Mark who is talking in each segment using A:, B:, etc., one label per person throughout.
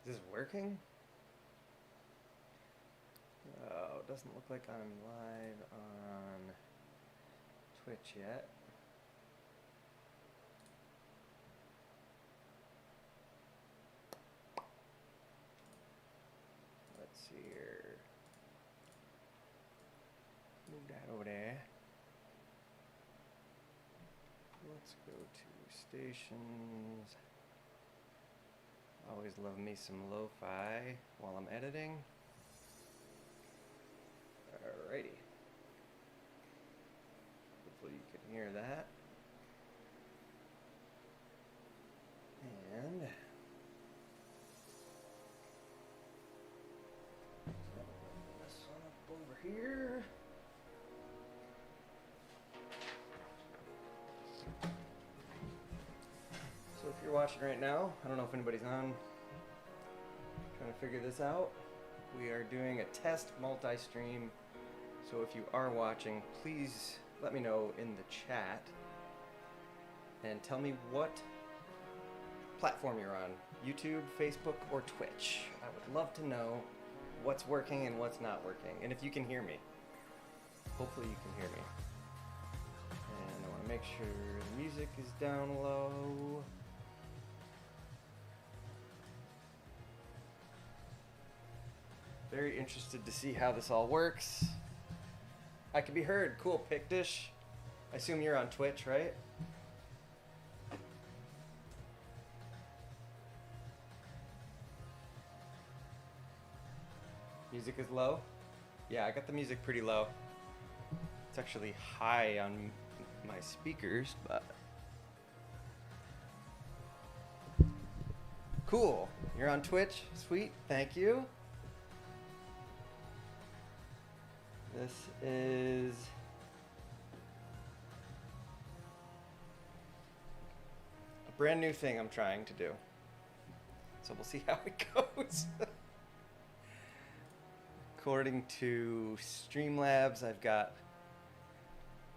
A: Is this working? Oh, it doesn't look like I'm live on Twitch yet. Let's see here. Move that over there. Let's go to stations. Always love me some lo-fi while I'm editing. Alrighty. Hopefully you can hear that. And this one up over here. So if you're watching right now, I don't know if anybody's on, trying to figure this out. We are doing a test multi-stream. So if you are watching, please let me know in the chat and tell me what platform you're on. YouTube, Facebook, or Twitch. I would love to know what's working and what's not working. And if you can hear me. Hopefully you can hear me. And I want to make sure the music is down low. Very interested to see how this all works. I can be heard. Cool, Pictish. I assume you're on Twitch, right? Music is low? Yeah, I got the music pretty low. It's actually high on my speakers, but... Cool. You're on Twitch? Sweet. Thank you. This is... a brand new thing I'm trying to do. So we'll see how it goes. According to Streamlabs, I've got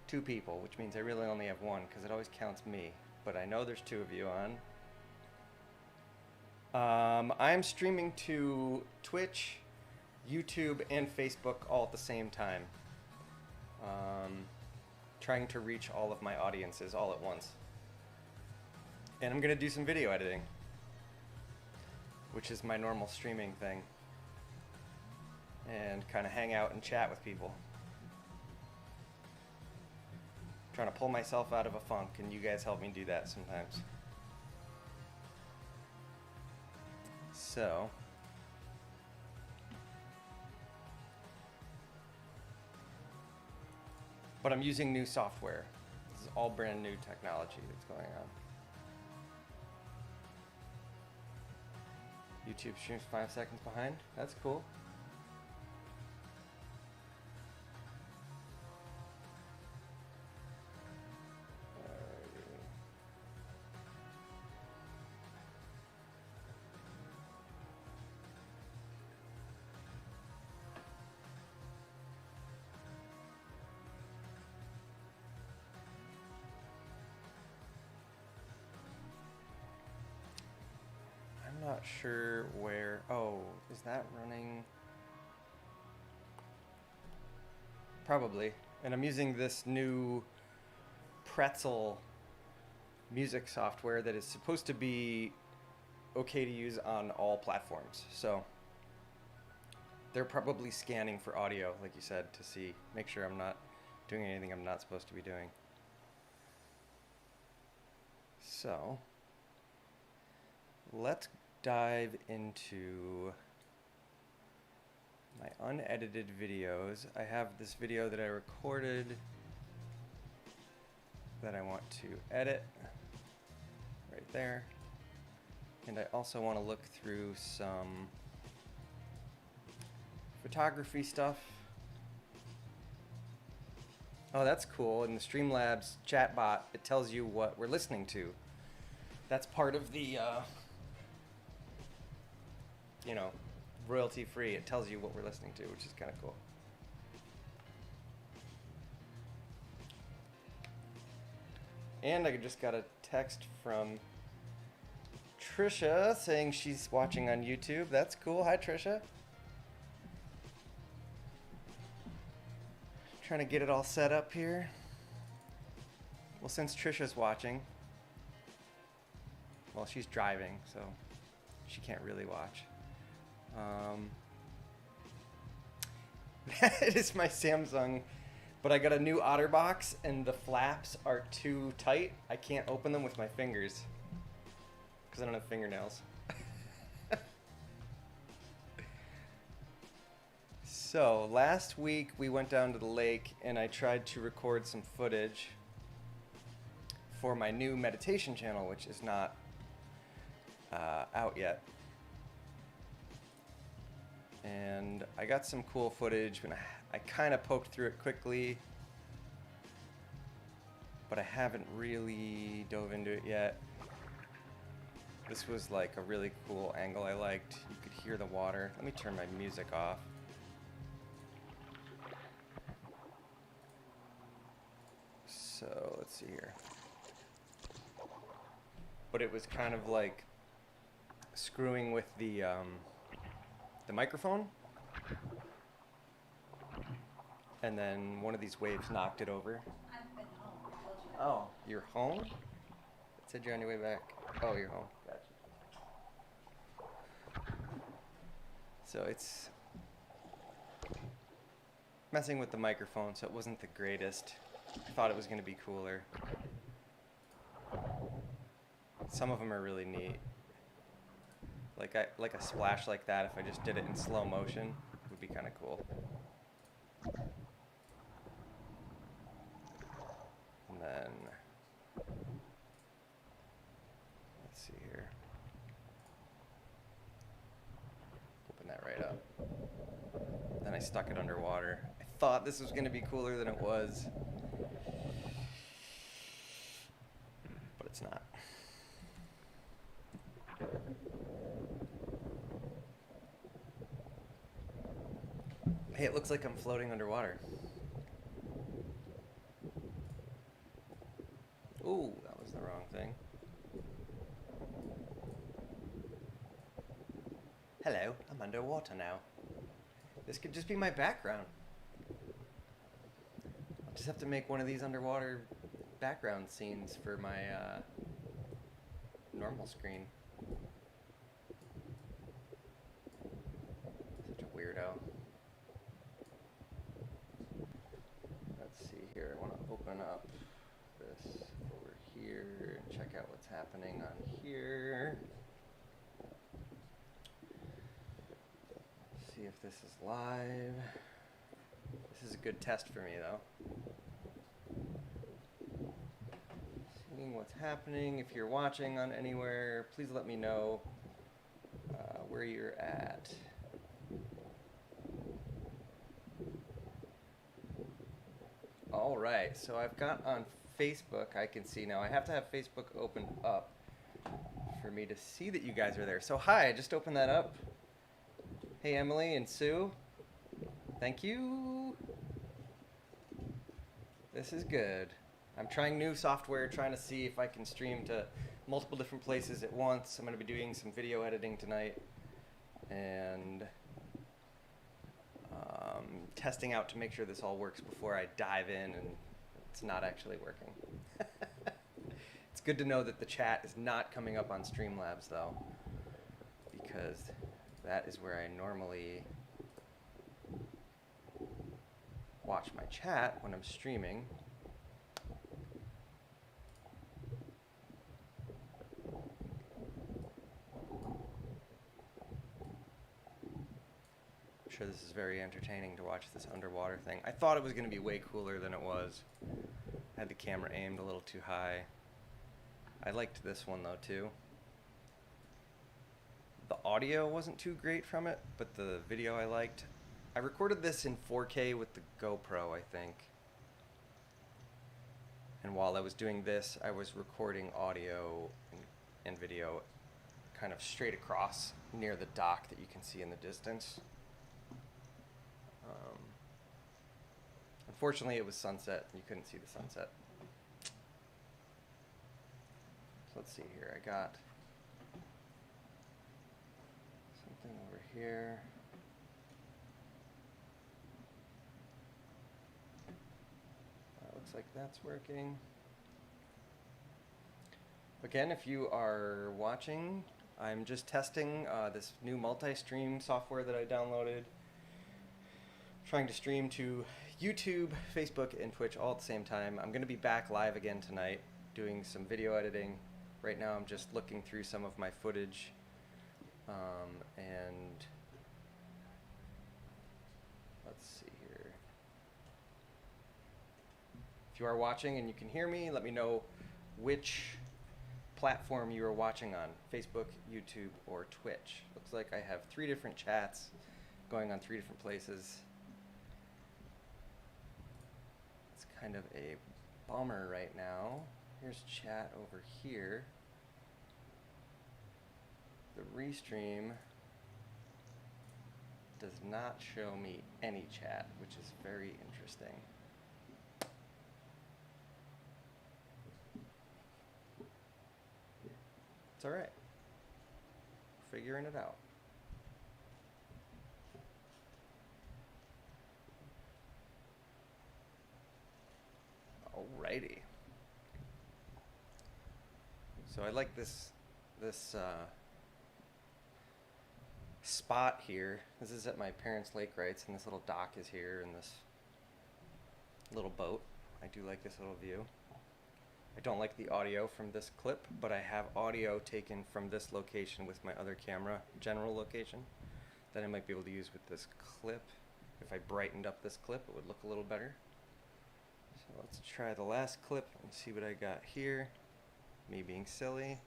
A: 2 people, which means I really only have 1 because it always counts me. But I know there's 2 of you on. I'm streaming to Twitch, YouTube, and Facebook all at the same time. Trying to reach all of my audiences all at once. And I'm going to do some video editing, which is my normal streaming thing. And kind of hang out and chat with people. Trying to pull myself out of a funk, and you guys help me do that sometimes. So, but I'm using new software. This is all brand new technology that's going on. YouTube streams 5 seconds behind. That's cool. Not sure where. Oh, is that running? Probably. And I'm using this new Pretzel music software that is supposed to be okay to use on all platforms. So they're probably scanning for audio, like you said, to see, make sure I'm not doing anything I'm not supposed to be doing. So let's dive into my unedited videos. I have this video that I recorded that I want to edit right there. And I also want to look through some photography stuff. Oh, that's cool. In the Streamlabs chatbot, it tells you what we're listening to. That's part of the you know, royalty free. It tells you what we're listening to, which is kind of cool. And I just got a text from Trisha saying she's watching on YouTube. That's cool. Hi, Trisha. Trying to get it all set up here. Well, since Trisha's watching, well, she's driving, so she can't really watch. It is my Samsung, but I got a new OtterBox, and the flaps are too tight. I can't open them with my fingers because I don't have fingernails. So last week we went down to the lake and I tried to record some footage for my new meditation channel, which is not out yet. And I got some cool footage, and I kind of poked through it quickly, but I haven't really dove into it yet. This was like a really cool angle I liked. You could hear the water. Let me turn my music off. So let's see here. But it was kind of like screwing with the microphone, and then one of these waves knocked it over.
B: I've been home. I told you that.
A: Oh, you're home? It said you're on your way back. Oh, you're home. Gotcha. So it's messing with the microphone, so it wasn't the greatest. I thought it was going to be cooler. Some of them are really neat. Like a splash like that, if I just did it in slow motion, would be kind of cool. And then, let's see here. Open that right up. Then I stuck it underwater. I thought this was going to be cooler than it was, but it's not. Hey, it looks like I'm floating underwater. Ooh, that was the wrong thing. Hello, I'm underwater now. This could just be my background. I'll just have to make one of these underwater background scenes for my normal screen. Such a weirdo. Let's see here. I want to open up this over here and check out what's happening on here. See if this is live. This is a good test for me, though. Seeing what's happening. If you're watching on anywhere, please let me know where you're at. All right, so I've got on Facebook, I can see now. I have to have Facebook opened up for me to see that you guys are there. So hi, I just opened that up. Hey, Emily and Sue. Thank you. This is good. I'm trying new software, trying to see if I can stream to multiple different places at once. I'm going to be doing some video editing tonight and testing out to make sure this all works before I dive in and it's not actually working. It's good to know that the chat is not coming up on Streamlabs though, because that is where I normally watch my chat when I'm streaming. I'm sure this is very entertaining to watch this underwater thing. I thought it was going to be way cooler than it was. I had the camera aimed a little too high. I liked this one though too. The audio wasn't too great from it, but the video I liked. I recorded this in 4K with the GoPro, I think. And while I was doing this, I was recording audio and video kind of straight across near the dock that you can see in the distance. Unfortunately, it was sunset. You couldn't see the sunset. So let's see here. I got something over here. Looks like that's working. Again, if you are watching, I'm just testing this new multi-stream software that I downloaded. Trying to stream to YouTube, Facebook, and Twitch all at the same time. I'm going to be back live again tonight doing some video editing. Right now I'm just looking through some of my footage and let's see here. If you are watching and you can hear me, let me know which platform you are watching on, Facebook, YouTube, or Twitch. Looks like I have 3 different chats going on 3 different places. It's kind of a bummer right now. Here's chat over here. The restream does not show me any chat, which is very interesting. It's all right. Figuring it out. Alrighty. So I like this spot here. This is at my parents' lake rights, and this little dock is here, and this little boat. I do like this little view. I don't like the audio from this clip, but I have audio taken from this location with my other camera, general location, that I might be able to use with this clip. If I brightened up this clip, it would look a little better. So let's try the last clip and see what I got here. Me being silly.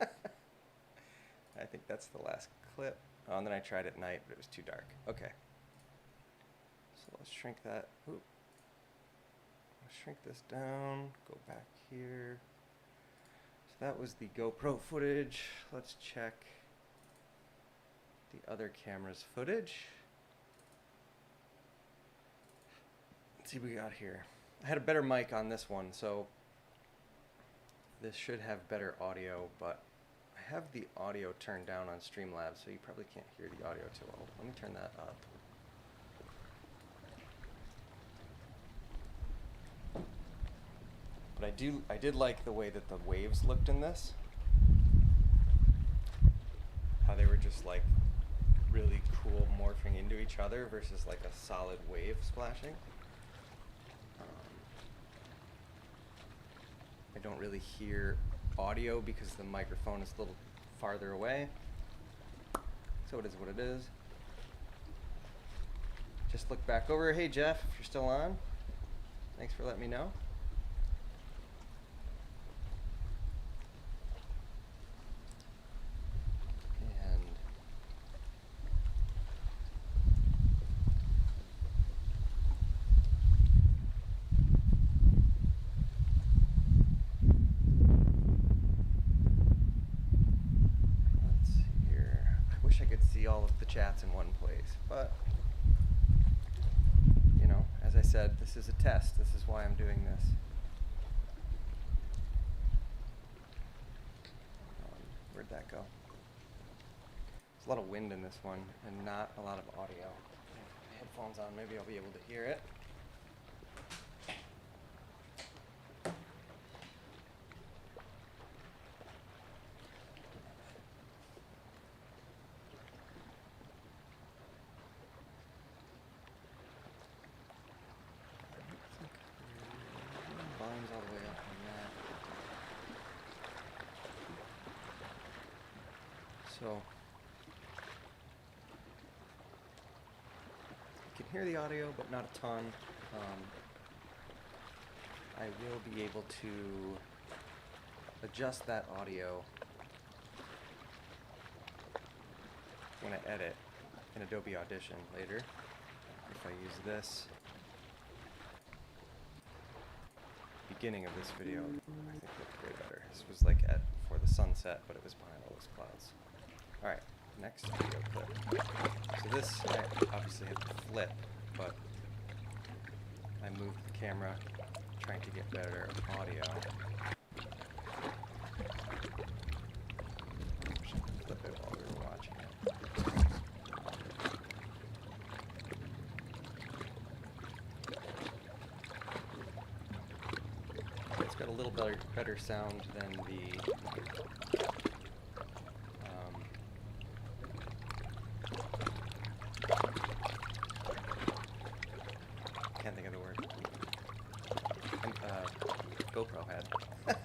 A: I think that's the last clip. Oh, and then I tried at night, but it was too dark. Okay. So let's shrink that. Ooh. Shrink this down, go back here. So that was the GoPro footage. Let's check the other camera's footage. Let's see what we got here. I had a better mic on this one, so this should have better audio, but I have the audio turned down on Streamlabs, so you probably can't hear the audio too well. Let me turn that up. But I did like the way that the waves looked in this. How they were just like really cool morphing into each other versus like a solid wave splashing. I don't really hear audio because the microphone is a little farther away. So it is what it is. Just look back over. Hey Jeff, if you're still on, thanks for letting me know. All of the chats in one place, but you know, as I said, this is a test. This is why I'm doing this. Where'd that go? There's a lot of wind in this one and not a lot of audio. If I put headphones on, maybe I'll be able to hear it. All the way up on that. So you can hear the audio, but not a ton. I will be able to adjust that audio when I edit in Adobe Audition later. If I use this beginning of this video, I think looked way better. This was like for the sunset, but it was behind all those clouds. Alright, next audio clip. So this, I obviously have to flip, but I moved the camera trying to get better audio. Wish I could flip it while we were watching it. little better sound than the can't think of the word. GoPro had. It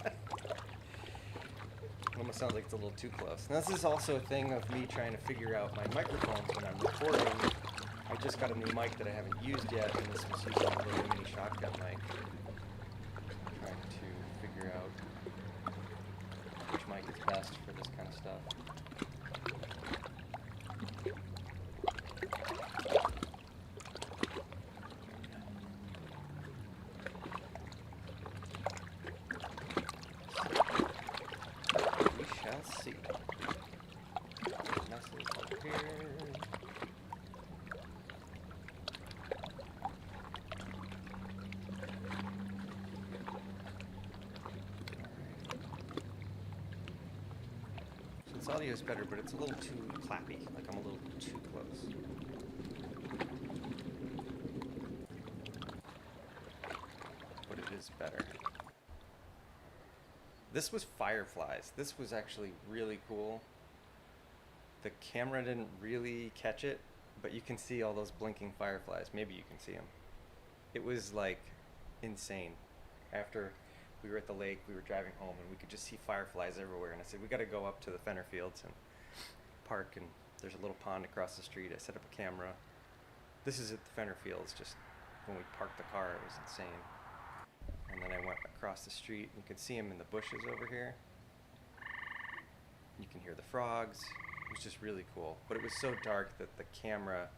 A: almost sounds like it's a little too close. Now, this is also a thing of me trying to figure out my microphones when I'm recording. I just got a new mic that I haven't used yet, and this was using a little mini shotgun mic. Trying to figure out which mic is best for this kind of stuff. We shall see. Messes up here. This audio is better, but it's a little too clappy, like I'm a little too close. But it is better. This was fireflies. This was actually really cool. The camera didn't really catch it, but you can see all those blinking fireflies. Maybe you can see them. It was like insane. After we were at the lake, we were driving home, and we could just see fireflies everywhere. And I said, we got to go up to the Fenner Fields and park, and there's a little pond across the street. I set up a camera. This is at the Fenner Fields, just when we parked the car. It was insane. And then I went across the street. You can see them in the bushes over here. You can hear the frogs. It was just really cool. But it was so dark that the camera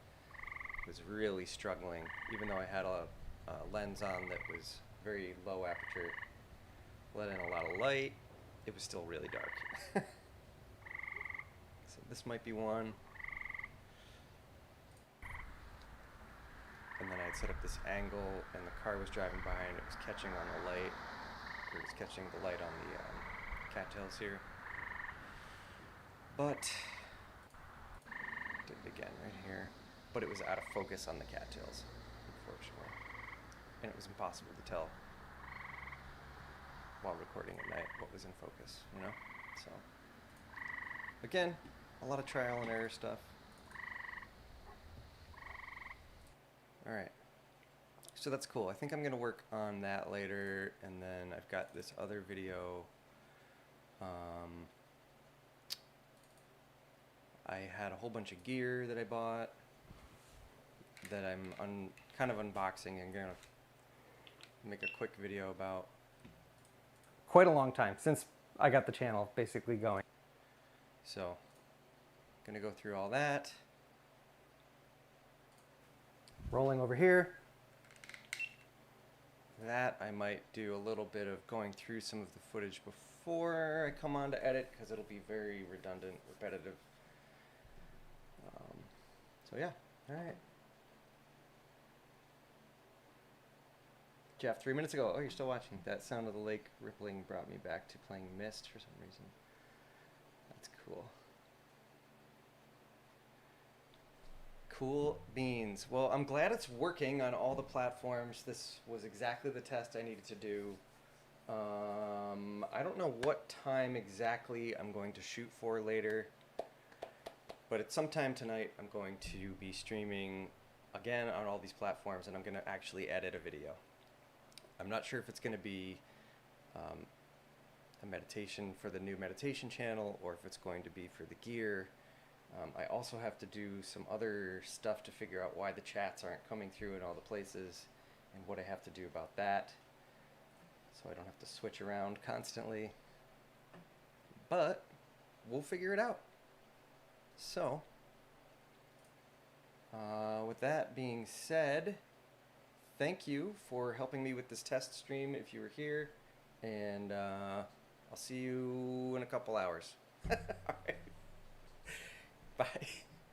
A: was really struggling, even though I had a lens on that was very low aperture. Let in a lot of light. It was still really dark. So this might be one. And then I'd set up this angle, and the car was driving by, and it was catching on the light. It was catching the light on the cattails here. But did it again right here. But it was out of focus on the cattails, unfortunately, and it was impossible to tell while recording at night what was in focus, you know? So, again, a lot of trial and error stuff. Alright, so that's cool. I think I'm going to work on that later, and then I've got this other video. I had a whole bunch of gear that I bought that I'm kind of unboxing and going to make a quick video about. Quite a long time since I got the channel basically going. So, going to go through all that. Rolling over here. That I might do a little bit of going through some of the footage before I come on to edit, because it'll be very redundant, repetitive. So yeah, alright. Jeff, 3 minutes ago. Oh, you're still watching. That sound of the lake rippling brought me back to playing Myst for some reason. That's cool. Cool beans. Well, I'm glad it's working on all the platforms. This was exactly the test I needed to do. I don't know what time exactly I'm going to shoot for later, but at some time tonight I'm going to be streaming again on all these platforms, and I'm going to actually edit a video. I'm not sure if it's going to be a meditation for the new meditation channel, or if it's going to be for the gear. I also have to do some other stuff to figure out why the chats aren't coming through in all the places, and what I have to do about that, so I don't have to switch around constantly. But we'll figure it out. So, with that being said, thank you for helping me with this test stream if you were here, and I'll see you in a couple hours. All right.